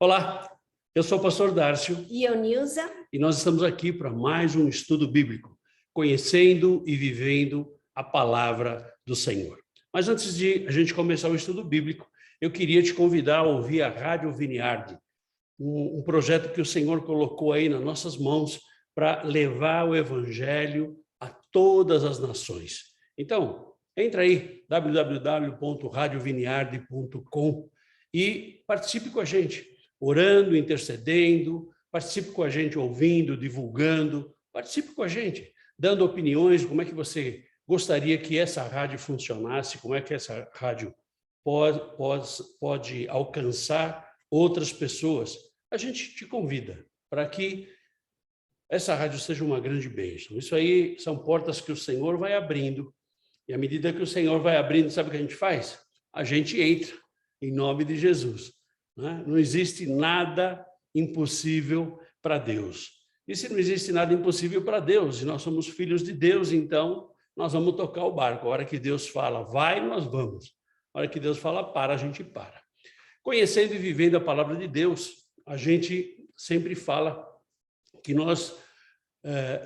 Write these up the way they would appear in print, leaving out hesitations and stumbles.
Olá, eu sou o pastor Dárcio. E eu, Nilza. E nós estamos aqui para mais um estudo bíblico, conhecendo e vivendo a palavra do Senhor. Mas antes de a gente começar o estudo bíblico, eu queria te convidar a ouvir a Rádio Vineyard, um projeto que o Senhor colocou aí nas nossas mãos para levar o evangelho a todas as nações. Então, entra aí, www.radiovineyard.com e participe com a gente, orando, intercedendo, participe com a gente ouvindo, divulgando, participe com a gente, dando opiniões, como é que você gostaria que essa rádio funcionasse, como é que essa rádio pode alcançar outras pessoas. A gente te convida para que essa rádio seja uma grande bênção. Isso aí são portas que o Senhor vai abrindo, e à medida que o Senhor vai abrindo, sabe o que a gente faz? A gente entra, em nome de Jesus. Não existe nada impossível para Deus. E se não existe nada impossível para Deus, e nós somos filhos de Deus, então nós vamos tocar o barco. A hora que Deus fala, vai, nós vamos. A hora que Deus fala, para, a gente para. Conhecendo e vivendo a palavra de Deus, a gente sempre fala que nós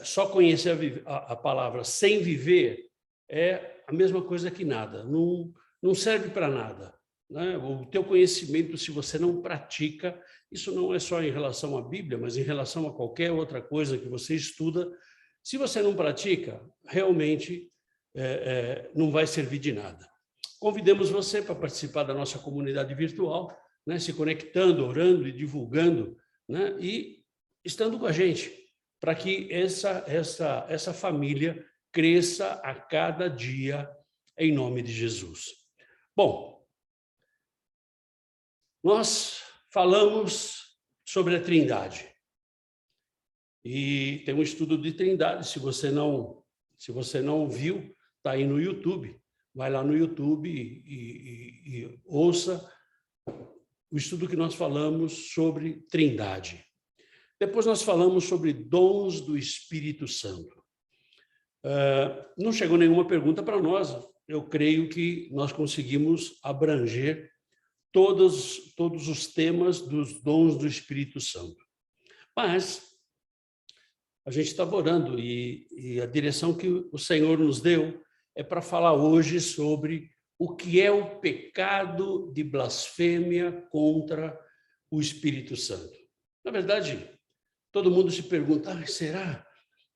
só conhecer a palavra sem viver é a mesma coisa que nada, não serve para nada. O teu conhecimento, se você não pratica, isso não é só em relação à Bíblia, mas em relação a qualquer outra coisa que você estuda, se você não pratica, realmente não vai servir de nada. Convidamos você para participar da nossa comunidade virtual, se conectando, orando e divulgando, e estando com a gente, para que essa família cresça a cada dia em nome de Jesus. Bom, nós falamos sobre a Trindade. E tem um estudo de Trindade, se você não viu, está aí no YouTube. Vai lá no YouTube e ouça o estudo que nós falamos sobre Trindade. Depois nós falamos sobre dons do Espírito Santo. Não chegou nenhuma pergunta para nós. Eu creio que nós conseguimos abranger todos os temas dos dons do Espírito Santo. Mas a gente estava orando e a direção que o Senhor nos deu é para falar hoje sobre o que é o pecado de blasfêmia contra o Espírito Santo. Na verdade, todo mundo se pergunta, será?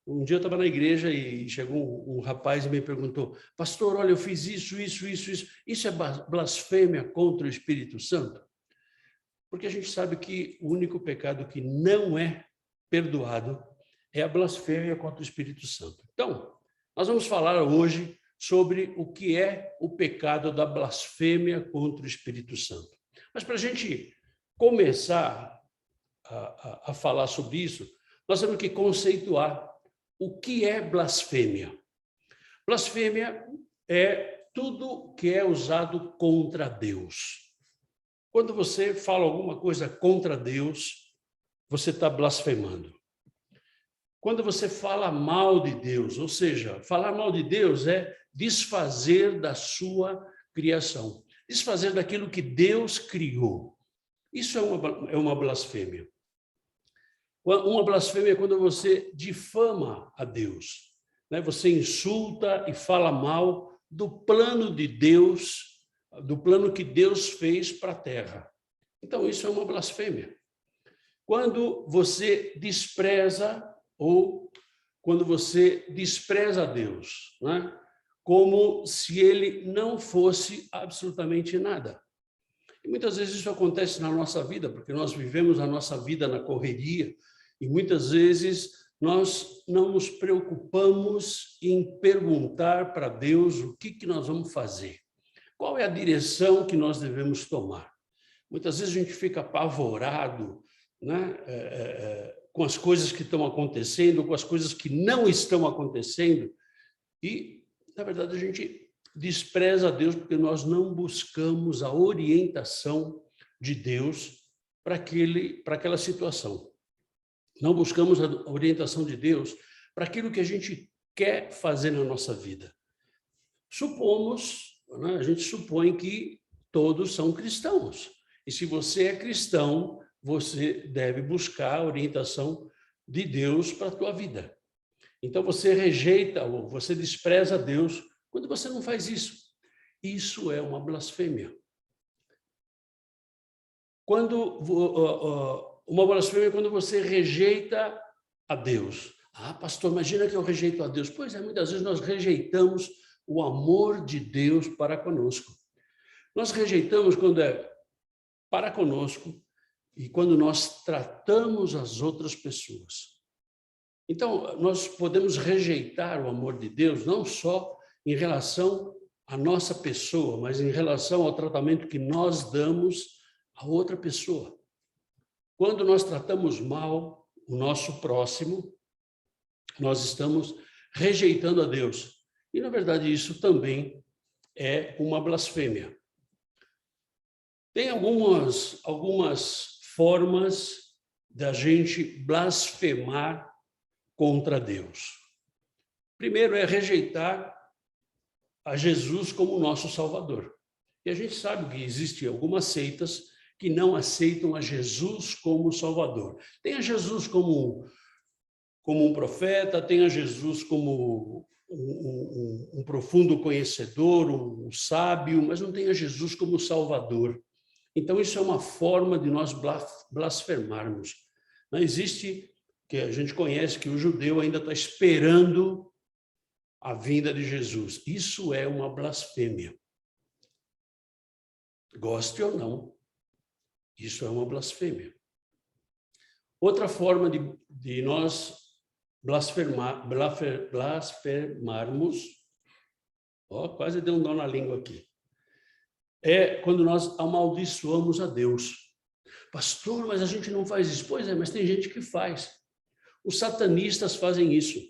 Um dia eu estava na igreja e chegou um rapaz e me perguntou, pastor, olha, eu fiz isso. Isso é blasfêmia contra o Espírito Santo? Porque a gente sabe que o único pecado que não é perdoado é a blasfêmia contra o Espírito Santo. Então, nós vamos falar hoje sobre o que é o pecado da blasfêmia contra o Espírito Santo. Mas para a gente começar a falar sobre isso, nós temos que conceituar o que é blasfêmia. Blasfêmia é tudo que é usado contra Deus. Quando você fala alguma coisa contra Deus, você está blasfemando. Quando você fala mal de Deus, ou seja, falar mal de Deus é desfazer da sua criação, desfazer daquilo que Deus criou. Isso é uma blasfêmia. Uma blasfêmia é quando você difama a Deus, Você insulta e fala mal do plano de Deus, do plano que Deus fez para a terra. Então, isso é uma blasfêmia. Quando você despreza a Deus, como se ele não fosse absolutamente nada. E muitas vezes isso acontece na nossa vida, porque nós vivemos a nossa vida na correria, e muitas vezes nós não nos preocupamos em perguntar para Deus o que nós vamos fazer. Qual é a direção que nós devemos tomar? Muitas vezes a gente fica apavorado, com as coisas que estão acontecendo, com as coisas que não estão acontecendo, e, na verdade, a gente despreza a Deus porque nós não buscamos a orientação de Deus para aquela situação. Não buscamos a orientação de Deus para aquilo que a gente quer fazer na nossa vida. A gente supõe que todos são cristãos. E se você é cristão, você deve buscar a orientação de Deus para a tua vida. Então, você rejeita ou você despreza Deus quando você não faz isso. Isso é uma blasfêmia. Uma blasfêmia é quando você rejeita a Deus. Ah, pastor, imagina que eu rejeito a Deus. Pois é, muitas vezes nós rejeitamos o amor de Deus para conosco. Nós rejeitamos quando é para conosco e quando nós tratamos as outras pessoas. Então, nós podemos rejeitar o amor de Deus não só em relação à nossa pessoa, mas em relação ao tratamento que nós damos a outra pessoa. Quando nós tratamos mal o nosso próximo, nós estamos rejeitando a Deus. E, na verdade, isso também é uma blasfêmia. Tem algumas formas da gente blasfemar contra Deus. Primeiro é rejeitar a Jesus como nosso Salvador. E a gente sabe que existem algumas seitas que não aceitam a Jesus como Salvador. Tem a Jesus como um profeta, tem a Jesus como um profundo conhecedor, um sábio, mas não tem a Jesus como Salvador. Então, isso é uma forma de nós blasfemarmos. Não existe, que a gente conhece, que o judeu ainda está esperando a vinda de Jesus. Isso é uma blasfêmia. Goste ou não, isso é uma blasfêmia. Outra forma de nós blasfemarmos, quase deu um nó na língua aqui, é quando nós amaldiçoamos a Deus. Pastor, mas a gente não faz isso. Pois é, mas tem gente que faz. Os satanistas fazem isso,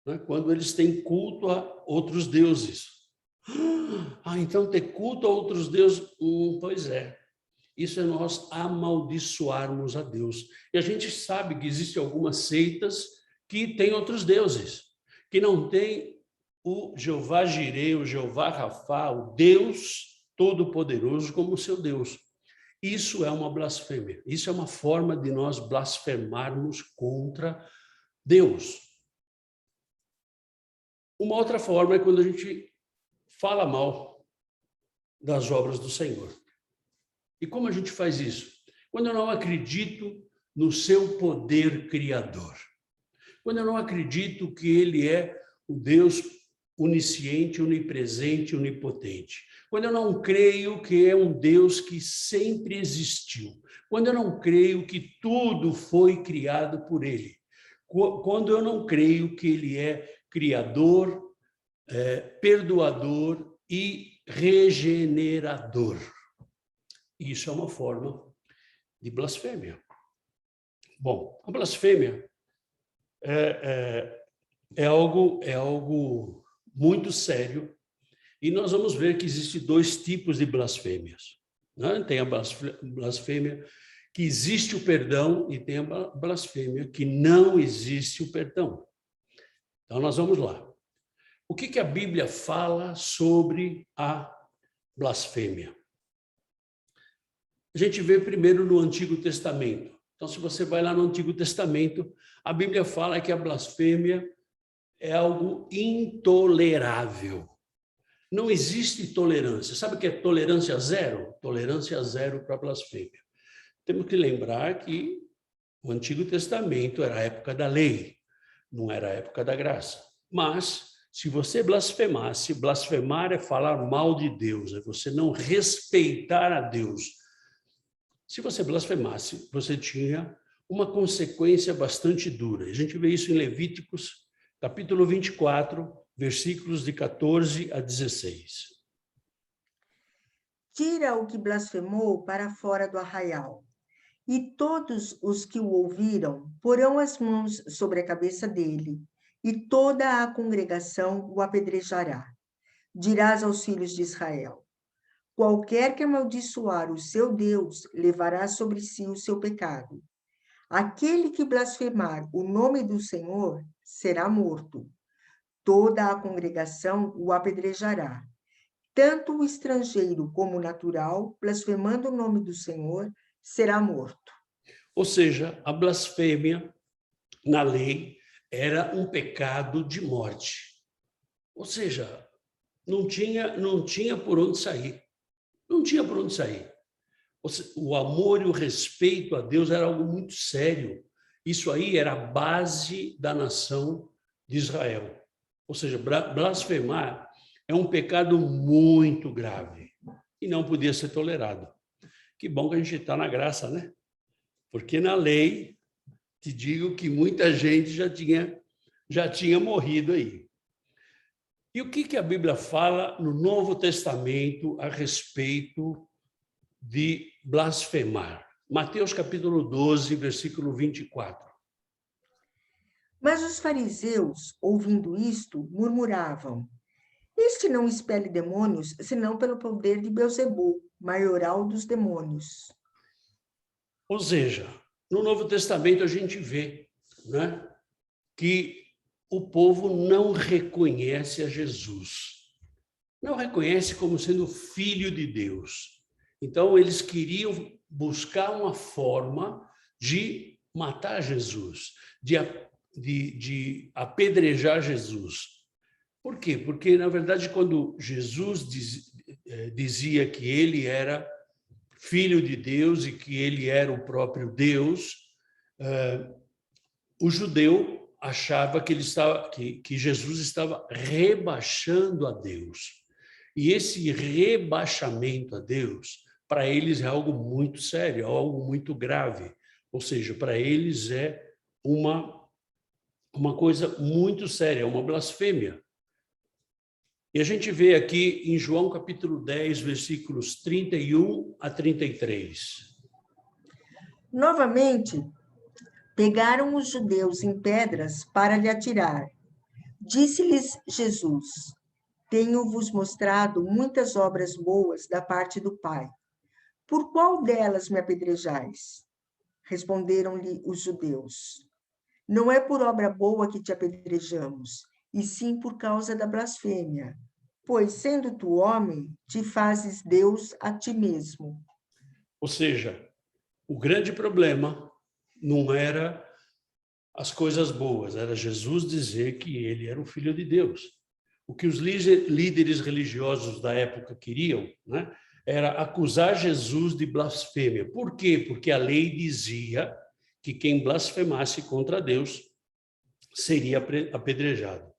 né? Quando eles têm culto a outros deuses. Ah, então ter culto a outros deuses? Pois é. Isso é nós amaldiçoarmos a Deus. E a gente sabe que existem algumas seitas que têm outros deuses, que não tem o Jeová Jireh, o Jeová Rafá, o Deus Todo-Poderoso como seu Deus. Isso é uma blasfêmia. Isso é uma forma de nós blasfemarmos contra Deus. Uma outra forma é quando a gente fala mal das obras do Senhor. E como a gente faz isso? Quando eu não acredito no seu poder criador. Quando eu não acredito que ele é o Deus onisciente, onipresente, onipotente. Quando eu não creio que é um Deus que sempre existiu. Quando eu não creio que tudo foi criado por ele. Quando eu não creio que ele é criador, perdoador e regenerador. Isso é uma forma de blasfêmia. Bom, a blasfêmia é algo muito sério, e nós vamos ver que existem dois tipos de blasfêmias, né? Tem a blasfêmia que existe o perdão e tem a blasfêmia que não existe o perdão. Então, nós vamos lá. O que a Bíblia fala sobre a blasfêmia? A gente vê primeiro no Antigo Testamento. Então, se você vai lá no Antigo Testamento, a Bíblia fala que a blasfêmia é algo intolerável. Não existe tolerância. Sabe o que é tolerância zero? Tolerância zero para a blasfêmia. Temos que lembrar que o Antigo Testamento era a época da lei, não era a época da graça. Mas, se você blasfemasse, blasfemar é falar mal de Deus, é você não respeitar a Deus. Se você blasfemasse, você tinha uma consequência bastante dura. A gente vê isso em Levíticos, capítulo 24, versículos de 14 a 16. Tira o que blasfemou para fora do arraial, e todos os que o ouviram porão as mãos sobre a cabeça dele, e toda a congregação o apedrejará. Dirás aos filhos de Israel: qualquer que amaldiçoar o seu Deus levará sobre si o seu pecado. Aquele que blasfemar o nome do Senhor será morto. Toda a congregação o apedrejará. Tanto o estrangeiro como o natural, blasfemando o nome do Senhor, será morto. Ou seja, a blasfêmia na lei era um pecado de morte. Ou seja, não tinha por onde sair. Não tinha por onde sair. O amor e o respeito a Deus era algo muito sério. Isso aí era a base da nação de Israel. Ou seja, blasfemar é um pecado muito grave e não podia ser tolerado. Que bom que a gente está na graça, né? Porque na lei, te digo que muita gente já tinha morrido aí. E o que a Bíblia fala no Novo Testamento a respeito de blasfemar? Mateus capítulo 12, versículo 24. Mas os fariseus, ouvindo isto, murmuravam: Este não expele demônios, senão pelo poder de Beelzebul, maioral dos demônios. Ou seja, no Novo Testamento a gente vê, né, que o povo não reconhece a Jesus. Não reconhece como sendo filho de Deus. Então, eles queriam buscar uma forma de matar Jesus, de apedrejar Jesus. Por quê? Porque, na verdade, quando Jesus dizia que ele era filho de Deus e que ele era o próprio Deus, o judeu achava que Jesus estava rebaixando a Deus. E esse rebaixamento a Deus, para eles é algo muito sério, é algo muito grave. Ou seja, para eles é uma coisa muito séria, uma blasfêmia. E a gente vê aqui em João capítulo 10, versículos 31 a 33. Novamente, pegaram os judeus em pedras para lhe atirar. Disse-lhes Jesus: Tenho-vos mostrado muitas obras boas da parte do Pai. Por qual delas me apedrejais? Responderam-lhe os judeus: Não é por obra boa que te apedrejamos, e sim por causa da blasfêmia. Pois, sendo tu homem, te fazes Deus a ti mesmo. Ou seja, o grande problema não era as coisas boas, era Jesus dizer que ele era o Filho de Deus. O que os líderes religiosos da época queriam, né, era acusar Jesus de blasfêmia. Por quê? Porque a lei dizia que quem blasfemasse contra Deus seria apedrejado.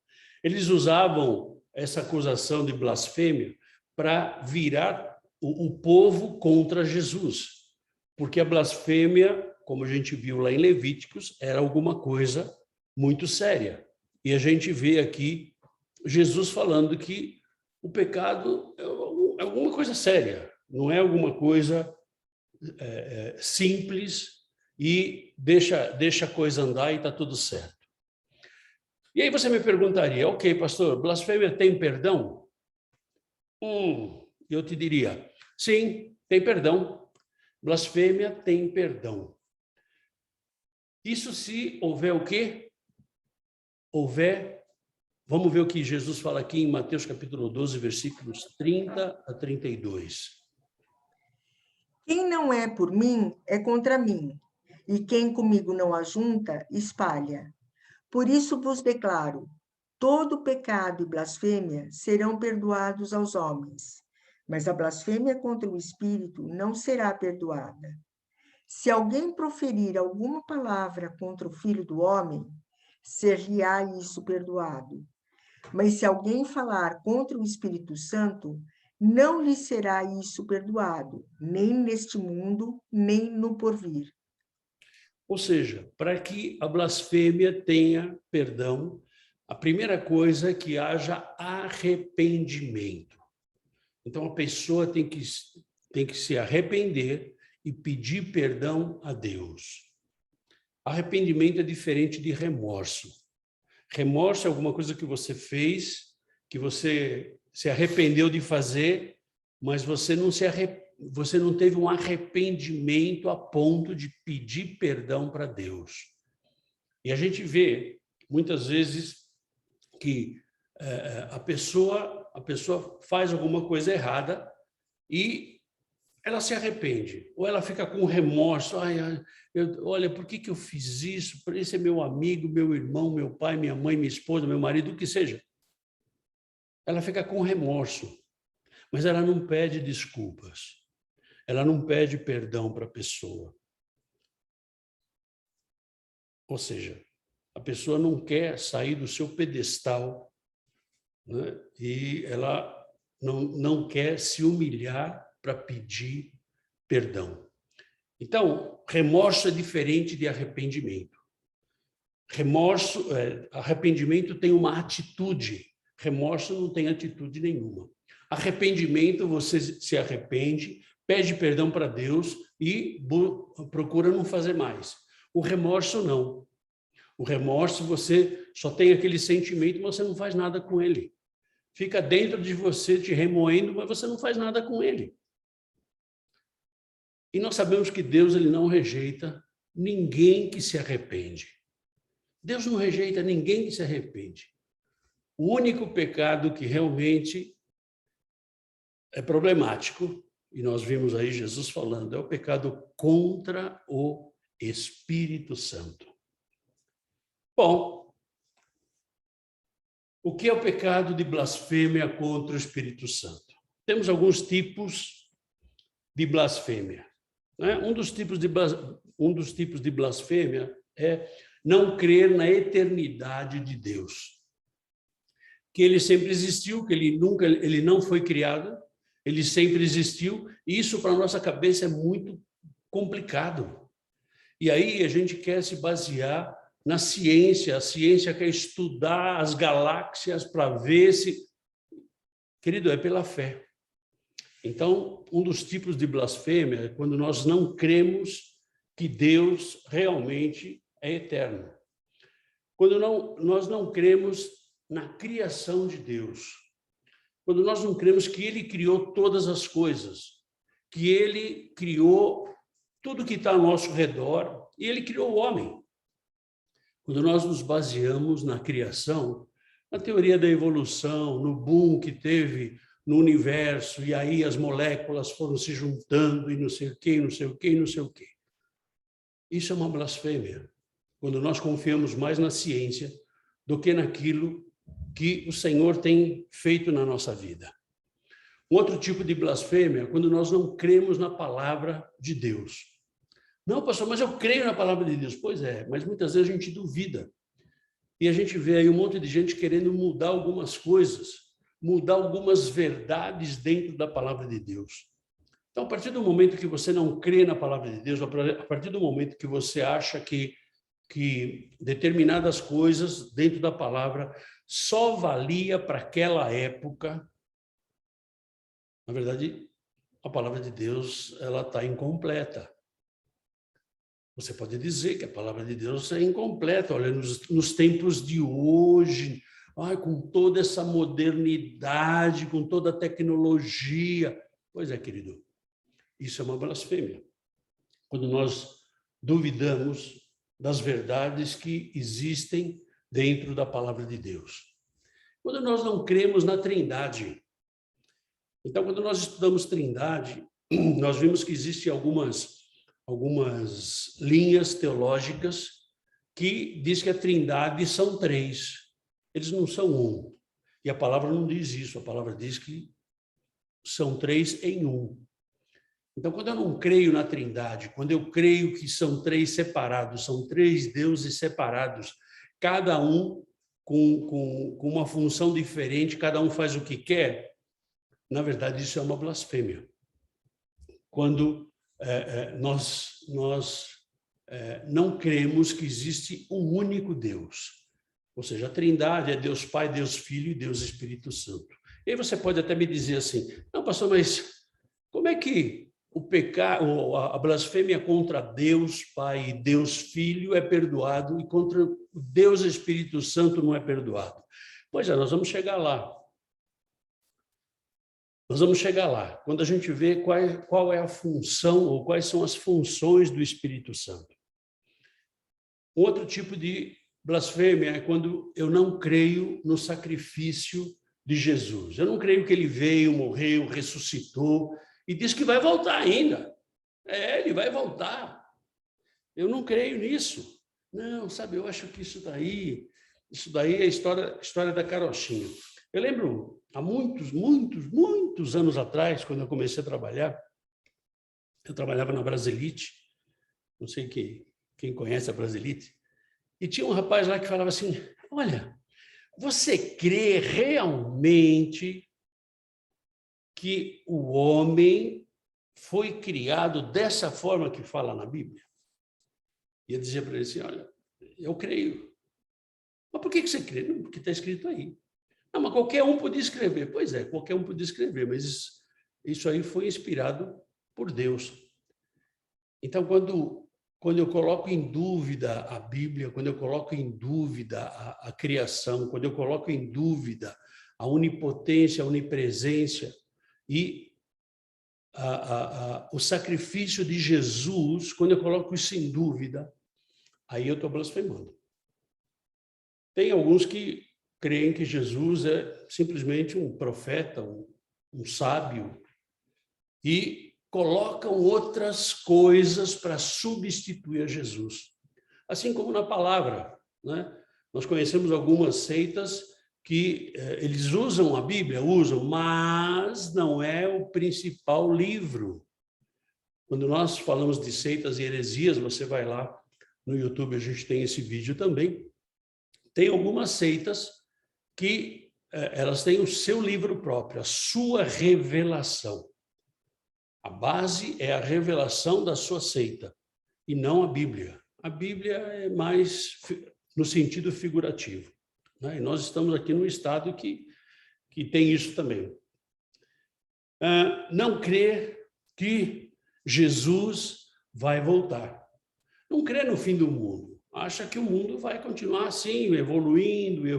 Eles usavam essa acusação de blasfêmia para virar o povo contra Jesus, porque a blasfêmia, como a gente viu lá em Levíticos, era alguma coisa muito séria. E a gente vê aqui Jesus falando que o pecado é alguma coisa séria, não é alguma coisa simples e deixa a coisa andar e está tudo certo. E aí você me perguntaria, ok, pastor, blasfêmia tem perdão? Eu te diria, sim, tem perdão. Blasfêmia tem perdão. Isso se houver o quê? Vamos ver o que Jesus fala aqui em Mateus capítulo 12, versículos 30 a 32. Quem não é por mim, é contra mim, e quem comigo não ajunta, espalha. Por isso vos declaro, todo pecado e blasfêmia serão perdoados aos homens, mas a blasfêmia contra o Espírito não será perdoada. Se alguém proferir alguma palavra contra o Filho do Homem, ser-lhe-á isso perdoado. Mas se alguém falar contra o Espírito Santo, não lhe será isso perdoado, nem neste mundo, nem no porvir. Ou seja, para que a blasfêmia tenha perdão, a primeira coisa é que haja arrependimento. Então, a pessoa tem que se arrepender e pedir perdão a Deus. Arrependimento é diferente de remorso. Remorso é alguma coisa que você fez, que você se arrependeu de fazer, mas você não teve um arrependimento a ponto de pedir perdão para Deus. E a gente vê, muitas vezes, que a pessoa faz alguma coisa errada e ela se arrepende, ou ela fica com remorso. Olha, por que eu fiz isso? Esse é meu amigo, meu irmão, meu pai, minha mãe, minha esposa, meu marido, o que seja. Ela fica com remorso, mas ela não pede desculpas. Ela não pede perdão para a pessoa. Ou seja, a pessoa não quer sair do seu pedestal, né? E ela não quer se humilhar para pedir perdão. Então, remorso é diferente de arrependimento. Arrependimento tem uma atitude, remorso não tem atitude nenhuma. Arrependimento, você se arrepende, pede perdão para Deus e procura não fazer mais. O remorso não. O remorso, você só tem aquele sentimento, mas você não faz nada com ele. Fica dentro de você te remoendo, mas você não faz nada com ele. E nós sabemos que Deus, ele não rejeita ninguém que se arrepende. Deus não rejeita ninguém que se arrepende. O único pecado que realmente é problemático, e nós vimos aí Jesus falando, é o pecado contra o Espírito Santo. Bom, o que é o pecado de blasfêmia contra o Espírito Santo? Temos alguns tipos de blasfêmia, né? Um dos tipos de blasfêmia é não crer na eternidade de Deus. Que ele sempre existiu, que ele não foi criado, ele sempre existiu, e isso para a nossa cabeça é muito complicado. E aí a gente quer se basear na ciência, a ciência quer estudar as galáxias para ver se... Querido, é pela fé. Então, um dos tipos de blasfêmia é quando nós não cremos que Deus realmente é eterno. Quando nós não cremos na criação de Deus. Quando nós não cremos que Ele criou todas as coisas, que Ele criou tudo que está ao nosso redor, e Ele criou o homem. Quando nós nos baseamos na criação, na teoria da evolução, no boom que teve no universo, e aí as moléculas foram se juntando, e não sei o quê, não sei o quê, não sei o quê. Isso é uma blasfêmia. Quando nós confiamos mais na ciência do que naquilo que o Senhor tem feito na nossa vida. Um outro tipo de blasfêmia é quando nós não cremos na palavra de Deus. Não, pastor, mas eu creio na palavra de Deus. Pois é, mas muitas vezes a gente duvida. E a gente vê aí um monte de gente querendo mudar algumas coisas, mudar algumas verdades dentro da palavra de Deus. Então, a partir do momento que você não crê na palavra de Deus, a partir do momento que você acha que determinadas coisas dentro da palavra só valia para aquela época, na verdade, a palavra de Deus ela está incompleta. Você pode dizer que a palavra de Deus é incompleta, olha, nos tempos de hoje, com toda essa modernidade, com toda a tecnologia. Pois é, querido, isso é uma blasfêmia. Quando nós duvidamos das verdades que existem dentro da palavra de Deus. Quando nós não cremos na Trindade. Então, quando nós estudamos Trindade, nós vimos que existem algumas linhas teológicas que diz que a Trindade são três. Eles não são um. E a palavra não diz isso. A palavra diz que são três em um. Então, quando eu não creio na Trindade, quando eu creio que são três separados, são três deuses separados, cada um com uma função diferente, cada um faz o que quer, na verdade, isso é uma blasfêmia. Quando nós não cremos que existe um único Deus. Ou seja, a Trindade é Deus Pai, Deus Filho e Deus Espírito Santo. E aí você pode até me dizer assim, não, pastor, mas como é que o pecado, a blasfêmia contra Deus Pai e Deus Filho é perdoado e contra Deus Espírito Santo não é perdoado? Pois é, nós vamos chegar lá. Nós vamos chegar lá, quando a gente vê qual é a função ou quais são as funções do Espírito Santo. Um outro tipo de blasfêmia é quando eu não creio no sacrifício de Jesus. Eu não creio que ele veio, morreu, ressuscitou e diz que vai voltar ainda. Ele vai voltar. Eu não creio nisso. Não, sabe, eu acho que isso daí é a história da carochinha. Eu lembro, há muitos anos atrás, quando eu comecei a trabalhar, eu trabalhava na Brasilite, não sei quem conhece a Brasilite, e tinha um rapaz lá que falava assim, olha, você crê realmente que o homem foi criado dessa forma que fala na Bíblia? E eu dizia para ele assim, olha, eu creio. Mas por que você crê? Não, porque está escrito aí. Não, mas qualquer um podia escrever. Pois é, qualquer um podia escrever, mas isso aí foi inspirado por Deus. Então, quando eu coloco em dúvida a Bíblia, quando eu coloco em dúvida a criação, quando eu coloco em dúvida a onipotência, a onipresença e o sacrifício de Jesus, quando eu coloco isso em dúvida, aí eu estou blasfemando. Tem alguns que creem que Jesus é simplesmente um profeta, um sábio, e colocam outras coisas para substituir a Jesus. Assim como na palavra, né? Nós conhecemos algumas seitas que eles usam a Bíblia, mas não é o principal livro. Quando nós falamos de seitas e heresias, você vai lá no YouTube, a gente tem esse vídeo também. Tem algumas seitas que elas têm o seu livro próprio, a sua revelação. A base é a revelação da sua seita, e não a Bíblia. A Bíblia é mais no sentido figurativo, né? E nós estamos aqui num estado que tem isso também. Não crer que Jesus vai voltar. Não crê no fim do mundo. Acha que o mundo vai continuar assim, evoluindo, e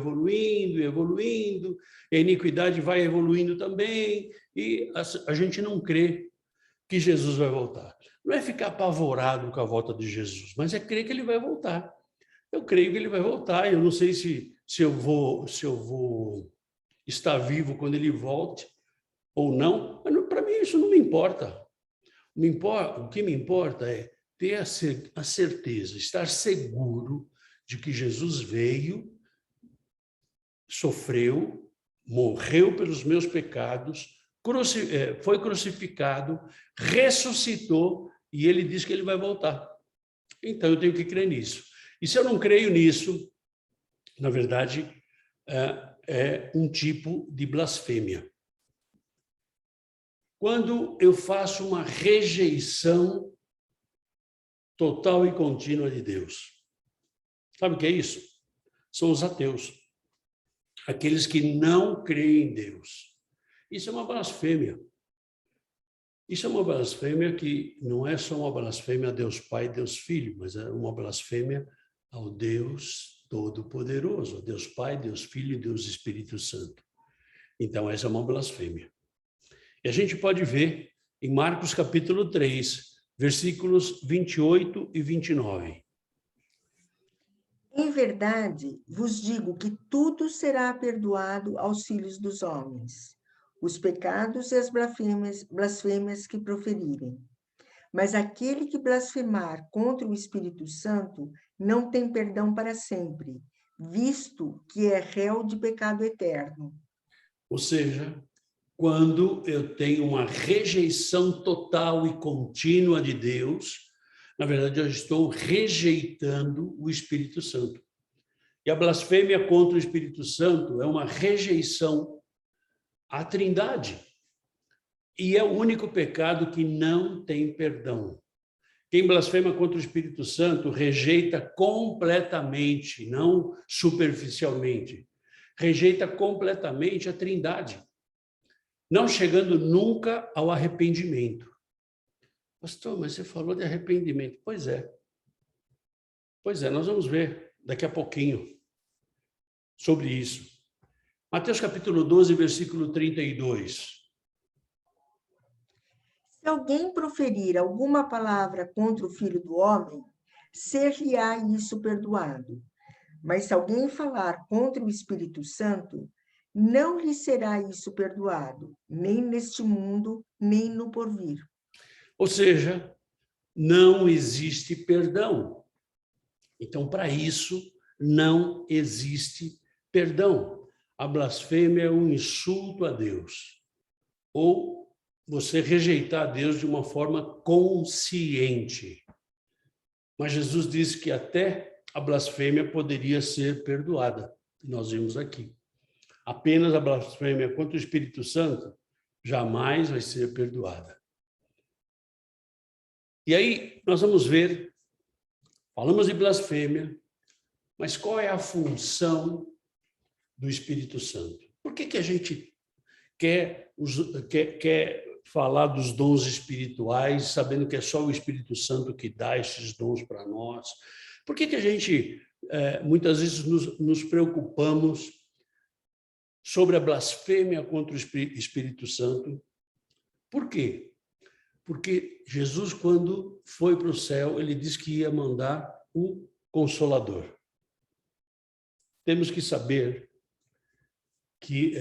a iniquidade vai evoluindo também, e a gente não crê que Jesus vai voltar. Não é ficar apavorado com a volta de Jesus, mas é crer que ele vai voltar. Eu creio que ele vai voltar, eu não sei se eu vou estar vivo quando ele volte ou não, mas para mim isso não me importa. O que me importa é ter a certeza, estar seguro de que Jesus veio, sofreu, morreu pelos meus pecados, foi crucificado, ressuscitou e ele diz que ele vai voltar. Então eu tenho que crer nisso. E se eu não creio nisso, na verdade, é um tipo de blasfêmia. Quando eu faço uma rejeição total e contínua de Deus. Sabe o que é isso? São os ateus. Aqueles que não creem em Deus. Isso é uma blasfêmia. Isso é uma blasfêmia que não é só uma blasfêmia a Deus Pai e Deus Filho, mas é uma blasfêmia ao Deus Todo-Poderoso, a Deus Pai, Deus Filho e Deus Espírito Santo. Então, essa é uma blasfêmia. E a gente pode ver em Marcos capítulo 3, versículos 28 e 29. Em verdade, vos digo que tudo será perdoado aos filhos dos homens, os pecados e as blasfêmias que proferirem. Mas aquele que blasfemar contra o Espírito Santo não tem perdão para sempre, visto que é réu de pecado eterno. Ou seja, quando eu tenho uma rejeição total e contínua de Deus, na verdade, eu estou rejeitando o Espírito Santo. E a blasfêmia contra o Espírito Santo é uma rejeição à Trindade. E é o único pecado que não tem perdão. Quem blasfema contra o Espírito Santo rejeita completamente, não superficialmente, rejeita completamente a Trindade, não chegando nunca ao arrependimento. Pastor, mas você falou de arrependimento. Pois é. Pois é, nós vamos ver daqui a pouquinho sobre isso. Mateus capítulo 12, versículo 32. Se alguém proferir alguma palavra contra o Filho do Homem, ser-lhe-á isso perdoado. Mas se alguém falar contra o Espírito Santo, não lhe será isso perdoado, nem neste mundo, nem no porvir. Ou seja, não existe perdão. Então, para isso, não existe perdão. A blasfêmia é um insulto a Deus. Ou você rejeitar Deus de uma forma consciente. Mas Jesus disse que até a blasfêmia poderia ser perdoada. Nós vimos aqui. Apenas a blasfêmia contra o Espírito Santo jamais vai ser perdoada. E aí nós vamos ver, falamos de blasfêmia, mas qual é a função do Espírito Santo? Por que a gente quer falar dos dons espirituais, sabendo que é só o Espírito Santo que dá esses dons para nós? Por que a gente, muitas vezes, nos preocupamos sobre a blasfêmia contra o Espírito Santo? Por quê? Porque Jesus, quando foi para o céu, ele disse que ia mandar o Consolador. Temos que saber que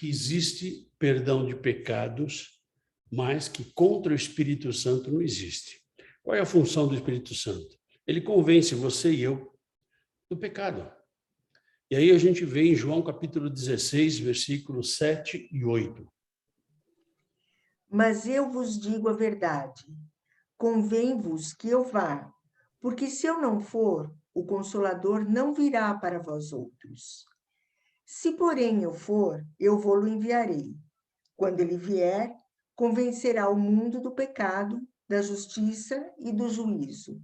existe perdão de pecados, mas que contra o Espírito Santo não existe. Qual é a função do Espírito Santo? Ele convence você e eu do pecado. E aí a gente vê em João capítulo 16, versículos 7 e 8. Mas eu vos digo a verdade, convém-vos que eu vá, porque se eu não for, o Consolador não virá para vós outros. Se, porém, eu for, eu vou-lo enviarei. Quando ele vier, convencerá o mundo do pecado, da justiça e do juízo.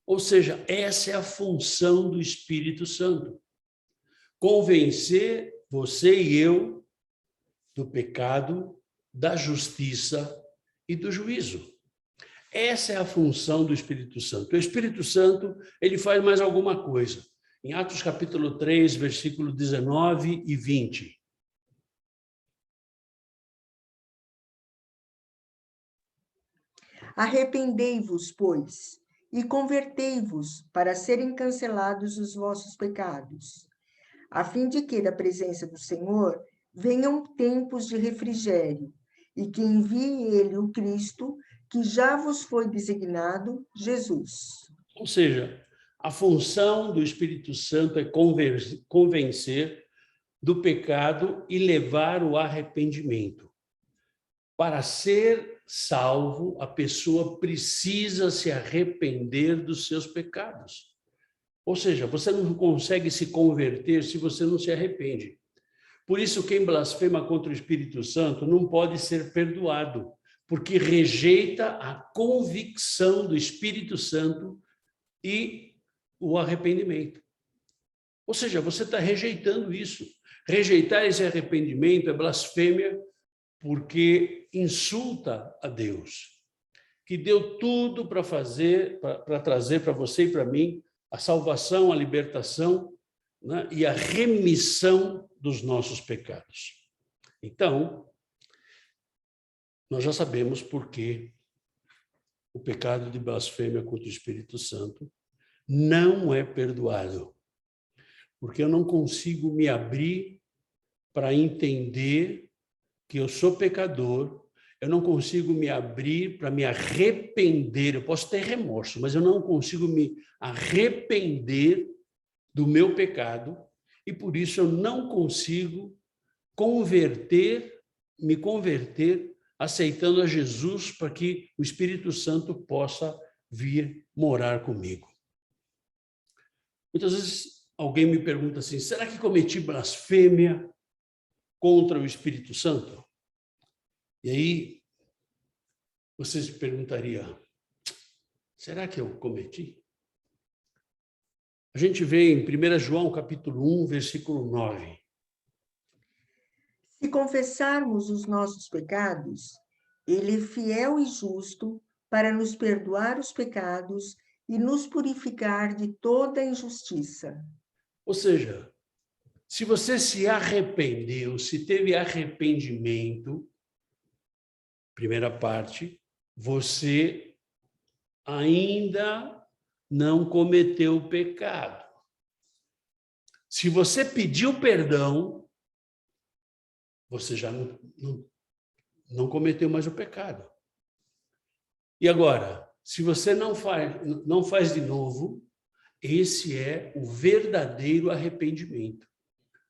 Ou seja, essa é a função do Espírito Santo. Convencer você e eu do pecado, da justiça e do juízo. Essa é a função do Espírito Santo. O Espírito Santo, ele faz mais alguma coisa. Em Atos capítulo 3, versículo 19 e 20. Arrependei-vos, pois, e convertei-vos para serem cancelados os vossos pecados, a fim de que da presença do Senhor venham tempos de refrigério, e que envie ele o Cristo, que já vos foi designado, Jesus. Ou seja, a função do Espírito Santo é convencer do pecado e levar o arrependimento. Para ser salvo, a pessoa precisa se arrepender dos seus pecados. Ou seja, você não consegue se converter se você não se arrepende. Por isso, quem blasfema contra o Espírito Santo não pode ser perdoado, porque rejeita a convicção do Espírito Santo e o arrependimento. Ou seja, você está rejeitando isso. Rejeitar esse arrependimento é blasfêmia, porque insulta a Deus, que deu tudo para fazer, para trazer para você e para mim a salvação, a libertação, né, e a remissão dos nossos pecados. Então, nós já sabemos por que o pecado de blasfêmia contra o Espírito Santo não é perdoado, porque eu não consigo me abrir para entender que eu sou pecador, eu não consigo me abrir para me arrepender, eu posso ter remorso, mas eu não consigo me arrepender do meu pecado, e por isso eu não consigo me converter, aceitando a Jesus para que o Espírito Santo possa vir morar comigo. Muitas vezes alguém me pergunta assim, será que cometi blasfêmia contra o Espírito Santo? E aí você se perguntaria, será que eu cometi? A gente vê em 1 João capítulo 1, versículo 9. Se confessarmos os nossos pecados, ele é fiel e justo para nos perdoar os pecados e nos purificar de toda injustiça. Ou seja, se você se arrependeu, se teve arrependimento, primeira parte, você ainda não cometeu pecado. Se você pediu perdão, você já não cometeu mais o pecado. E agora, se você não faz de novo, esse é o verdadeiro arrependimento.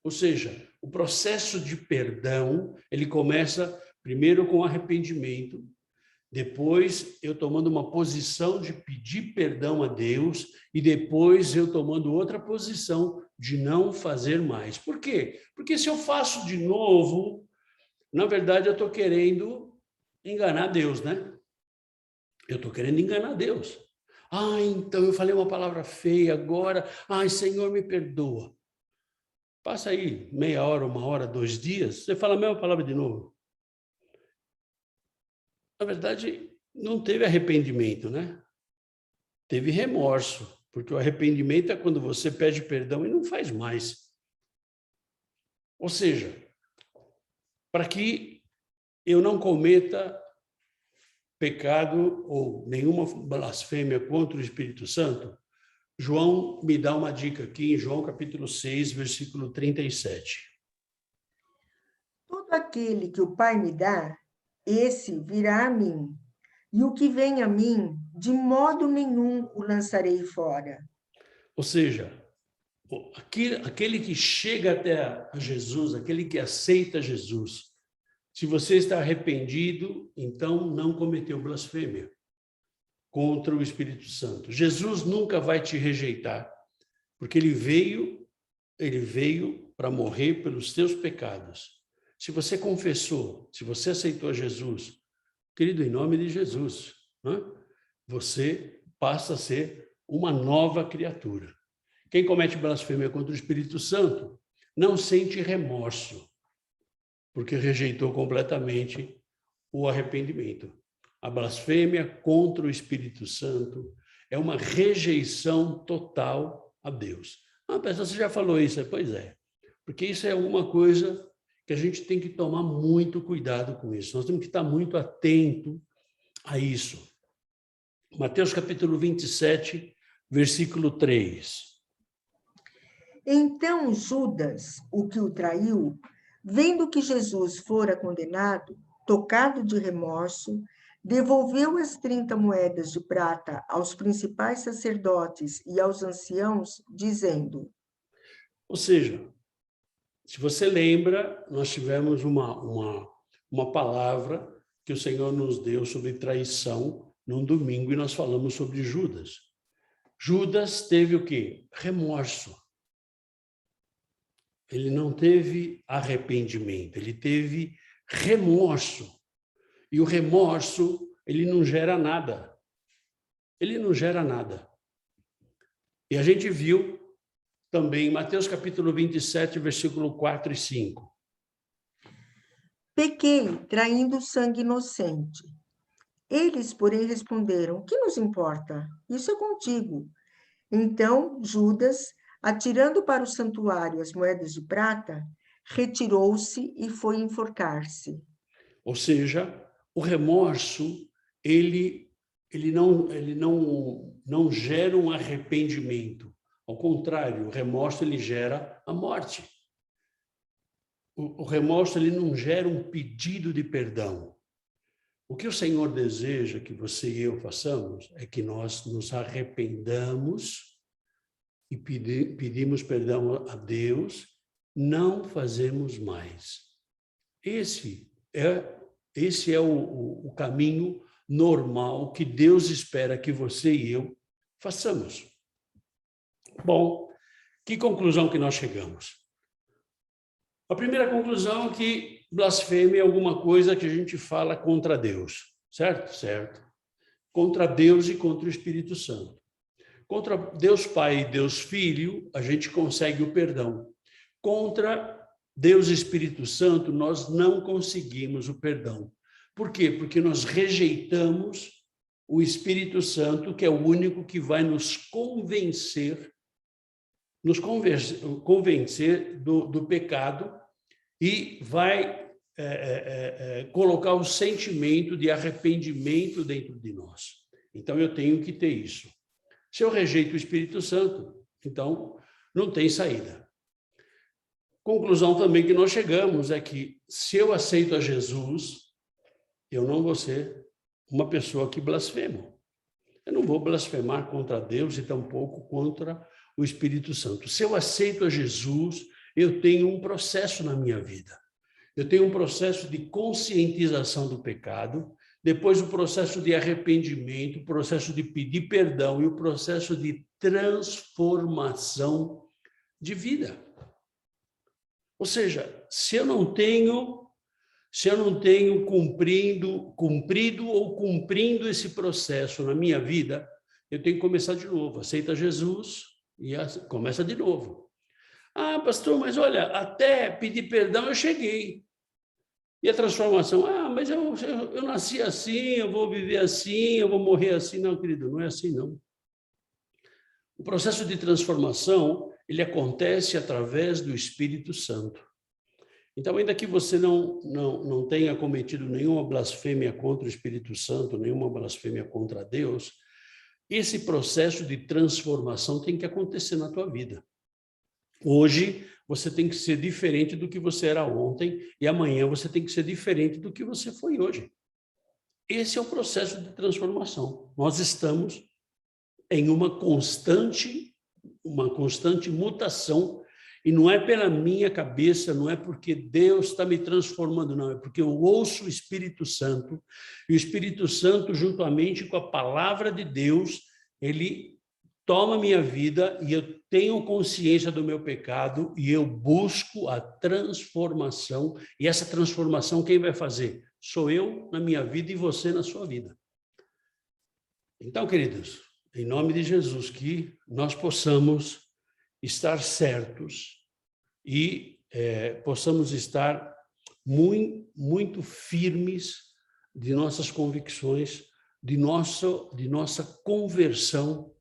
Ou seja, o processo de perdão, ele começa primeiro com arrependimento, depois eu tomando uma posição de pedir perdão a Deus e depois eu tomando outra posição de não fazer mais. Por quê? Porque se eu faço de novo, na verdade eu estou querendo enganar Deus, né? Eu estou querendo enganar Deus. Ah, então eu falei uma palavra feia agora. Ai, Senhor, me perdoa. Passa aí meia hora, 1 hora, 2 dias, você fala a mesma palavra de novo. Na verdade, não teve arrependimento, né? Teve remorso, porque o arrependimento é quando você pede perdão e não faz mais. Ou seja, para que eu não cometa pecado ou nenhuma blasfêmia contra o Espírito Santo, João me dá uma dica aqui em João capítulo 6, versículo 37. Todo aquele que o Pai me dá, esse virá a mim. E o que vem a mim, de modo nenhum o lançarei fora. Ou seja, aquele que chega até a Jesus, aquele que aceita Jesus, se você está arrependido, então não cometeu blasfêmia contra o Espírito Santo. Jesus nunca vai te rejeitar, porque ele veio para morrer pelos teus pecados. Se você confessou, se você aceitou Jesus, querido, em nome de Jesus, né? Você passa a ser uma nova criatura. Quem comete blasfêmia contra o Espírito Santo não sente remorso, porque rejeitou completamente o arrependimento. A blasfêmia contra o Espírito Santo é uma rejeição total a Deus. Ah, pessoal, você já falou isso? Pois é, porque isso é uma coisa que a gente tem que tomar muito cuidado com isso. Nós temos que estar muito atento a isso. Mateus capítulo 27, versículo 3. Então Judas, o que o traiu, vendo que Jesus fora condenado, tocado de remorso, devolveu as 30 moedas de prata aos principais sacerdotes e aos anciãos, dizendo: Ou seja, se você lembra, nós tivemos uma palavra que o Senhor nos deu sobre traição num domingo e nós falamos sobre Judas. Judas teve o quê? Remorso. Ele não teve arrependimento, ele teve remorso. E o remorso, ele não gera nada. Ele não gera nada. E a gente viu também em Mateus capítulo 27, versículo 4 e 5. Pequei, traindo sangue inocente. Eles, porém, responderam: que nos importa? Isso é contigo. Então Judas, atirando para o santuário as moedas de prata, retirou-se e foi enforcar-se. Ou seja, o remorso, ele não gera um arrependimento. Ao contrário, o remorso ele gera a morte. O remorso ele não gera um pedido de perdão. O que o Senhor deseja que você e eu façamos é que nós nos arrependamos e pedimos perdão a Deus, não fazemos mais. Esse é o caminho normal que Deus espera que você e eu façamos. Bom, que conclusão que nós chegamos? A primeira conclusão é que blasfêmia é alguma coisa que a gente fala contra Deus, certo? Certo. Contra Deus e contra o Espírito Santo. Contra Deus Pai e Deus Filho, a gente consegue o perdão. Contra Deus e Espírito Santo, nós não conseguimos o perdão. Por quê? Porque nós rejeitamos o Espírito Santo, que é o único que vai nos convencer do pecado e vai colocar o sentimento de arrependimento dentro de nós. Então, eu tenho que ter isso. Se eu rejeito o Espírito Santo, então não tem saída. Conclusão também que nós chegamos é que, se eu aceito a Jesus, eu não vou ser uma pessoa que blasfemo. Eu não vou blasfemar contra Deus e tampouco contra o Espírito Santo. Se eu aceito a Jesus, eu tenho um processo na minha vida. Eu tenho um processo de conscientização do pecado, depois o processo de arrependimento, o processo de pedir perdão e o processo de transformação de vida. Ou seja, se eu não tenho cumprindo esse processo na minha vida, eu tenho que começar de novo. Aceita Jesus e começa de novo. Ah, pastor, mas olha, até pedir perdão eu cheguei. E a transformação? Ah, mas eu nasci assim, eu vou viver assim, eu vou morrer assim. Não, querido, não é assim, não. O processo de transformação, ele acontece através do Espírito Santo. Então, ainda que você não tenha cometido nenhuma blasfêmia contra o Espírito Santo, nenhuma blasfêmia contra Deus, esse processo de transformação tem que acontecer na tua vida. Hoje, você tem que ser diferente do que você era ontem, e amanhã você tem que ser diferente do que você foi hoje. Esse é o processo de transformação. Nós estamos em uma constante mutação, e não é pela minha cabeça, não é porque Deus está me transformando, não, é porque eu ouço o Espírito Santo, e o Espírito Santo, juntamente com a palavra de Deus, ele toma minha vida e eu tenho consciência do meu pecado e eu busco a transformação, e essa transformação quem vai fazer? Sou eu na minha vida e você na sua vida. Então, queridos, em nome de Jesus, que nós possamos estar certos e possamos estar muito firmes de nossas convicções, de nossa conversão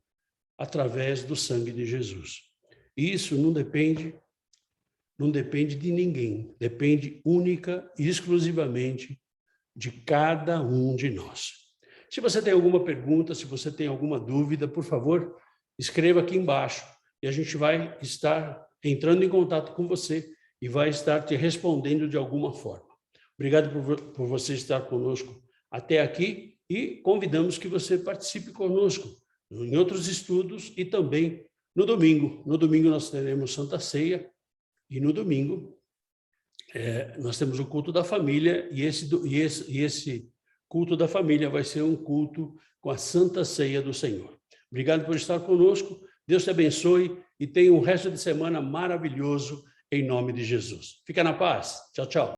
através do sangue de Jesus. Isso não depende de ninguém, depende única e exclusivamente de cada um de nós. Se você tem alguma pergunta, se você tem alguma dúvida, por favor, escreva aqui embaixo e a gente vai estar entrando em contato com você e vai estar te respondendo de alguma forma. Obrigado por você estar conosco até aqui e convidamos que você participe conosco em outros estudos e também no domingo. No domingo nós teremos Santa Ceia e no domingo nós temos o culto da família e esse culto da família vai ser um culto com a Santa Ceia do Senhor. Obrigado por estar conosco. Deus te abençoe e tenha um resto de semana maravilhoso em nome de Jesus. Fica na paz. Tchau, tchau.